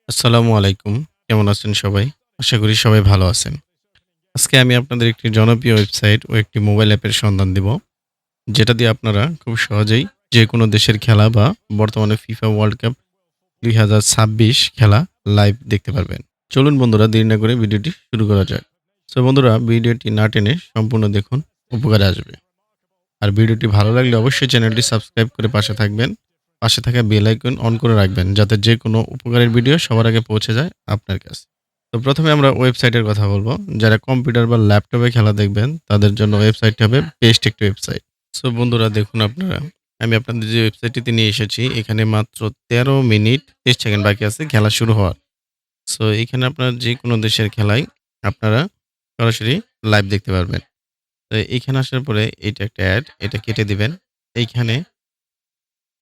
আসসালামু আলাইকুম। কেমন আছেন সবাই? আশা করি সবাই ভালো আছেন। আজকে আমি আপনাদের একটি জনপ্রিয় ওয়েবসাইট ও একটি মোবাইল অ্যাপের সন্ধান দিব। যেটা দিয়ে আপনারা খুব সহজেই যেকোনো দেশের খেলা বা বর্তমানে ফিফা ওয়ার্ল্ড কাপ ২০২৬ খেলা লাইভ দেখতে পারবেন। চলুন বন্ধুরা দেরি না করে ভিডিওটি শুরু করা যাক। সো বন্ধুরা ভিডিওটি না টেনে সম্পূর্ণ দেখুন, উপকারে আসবে। আর ভিডিওটি ভালো লাগলে অবশ্যই চ্যানেলটি সাবস্ক্রাইব করে পাশে থাকবেন। পাশে থাকা বেল আইকন অন করে রাখবেন যাতে যেকোনো উপকারের ভিডিও সবার আগে পৌঁছে যায় আপনার কাছে। তো প্রথমে আমরা ওয়েবসাইটের কথা বলব। যারা কম্পিউটার বা ল্যাপটপে খেলা দেখবেন তাদের জন্য ওয়েবসাইটটি হবে বেস্ট একটি ওয়েবসাইট। সো বন্ধুরা দেখুন আপনারা, আমি আপনাদের যে ওয়েবসাইটটিতে নিয়ে এসেছি এখানে মাত্র ১৩ মিনিট ৩০ সেকেন্ড বাকি আছে খেলা শুরু হওয়ার। সো এখানে আপনার যেকোনো দেশের খেলাই আপনারা সরাসরি লাইভ দেখতে পারবেন। তো এইখানে আসার পরে এটা একটা অ্যাড, এটা কেটে দিবেন। এইখানে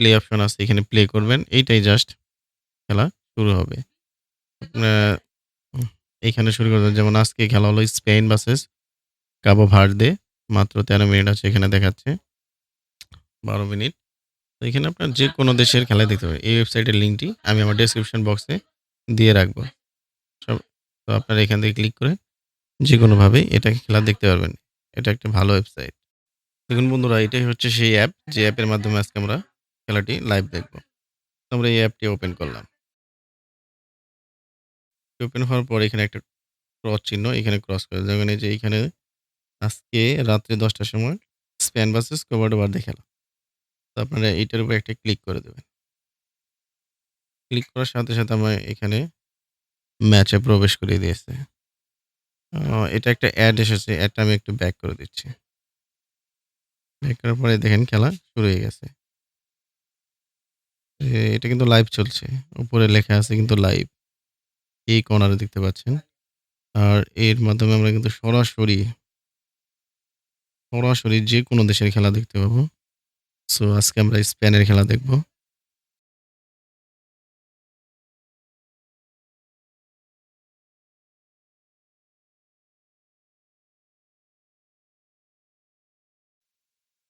প্লে অপশন আছে, এখানে প্লে করবেন। এইটাই জাস্ট খেলা শুরু হবে। আপনার এইখানে শুরু করে দেন। যেমন আজকে খেলা হলো স্পেন ভার্সেস কাবো ভার্দে। মাত্র ১৩ মিনিট আছে এখানে দেখাচ্ছে। ১২ মিনিট। তো এখানে আপনার যেকোনো দেশের খেলাই দেখতে পারেন। এই ওয়েবসাইটের লিঙ্কটি আমি আমার ডেসক্রিপশন বক্সে দিয়ে রাখবো। সব তো আপনারা এখান থেকে ক্লিক করে যেকোনোভাবে এটা খেলা দেখতে পারবেন। এটা একটা ভালো ওয়েবসাইট। দেখুন বন্ধুরা, এটাই হচ্ছে সেই অ্যাপ যে অ্যাপের মাধ্যমে আজকে আমরা খেলাটি লাইভ দেখব। তো আমরা এই অ্যাপটি ওপেন করলাম। ওপেন হওয়ার পর এখানে একটা ক্রস চিহ্ন, এখানে ক্রস করে দেবেন। এই যে এইখানে আজকে রাত্রে ১০ টার সময় স্পেন ভার্সেস কোভার্ডো বার্দে খেলা। তো আপনারা এইটার উপর একটা ক্লিক করে দেবেন। ক্লিক করার সাথে, সাথে আমার এখানে ম্যাচে প্রবেশ করিয়ে দিয়েছে। এটা একটা অ্যাড এসেছে। অ্যাডটা আমি একটু ব্যাক করে দিচ্ছি। ব্যাক করার পরে দেখেন খেলা শুরু হয়ে গেছে। এটা কিন্তু লাইভ চলছে। উপরে লেখা আছে কিন্তু লাইভ। এই কর্নারে দেখতে পাচ্ছেন। আর এর মাধ্যমে আমরা কিন্তু সরাসরি যেকোনো দেশের খেলা দেখতে পাবো। সো আজকে আমরা স্পেনের খেলা দেখব।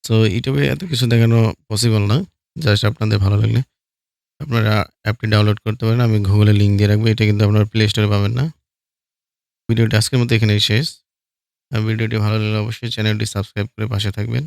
সো ইউটিউবে এত কিছু দেখানো পসিবল না। জাস্ট আপনাদের ভালো লাগলে আপনারা অ্যাপটি ডাউনলোড করতে পারেন। আমি Google এ লিঙ্ক দিয়ে রাখবো। এটা কিন্তু আপনারা প্লে স্টোরে পাবেন না। ভিডিওটি আজকের মতো এখানেই শেষ। ভিডিওটি ভালো লাগলে অবশ্যই চ্যানেলটি সাবস্ক্রাইব করে পাশে থাকবেন।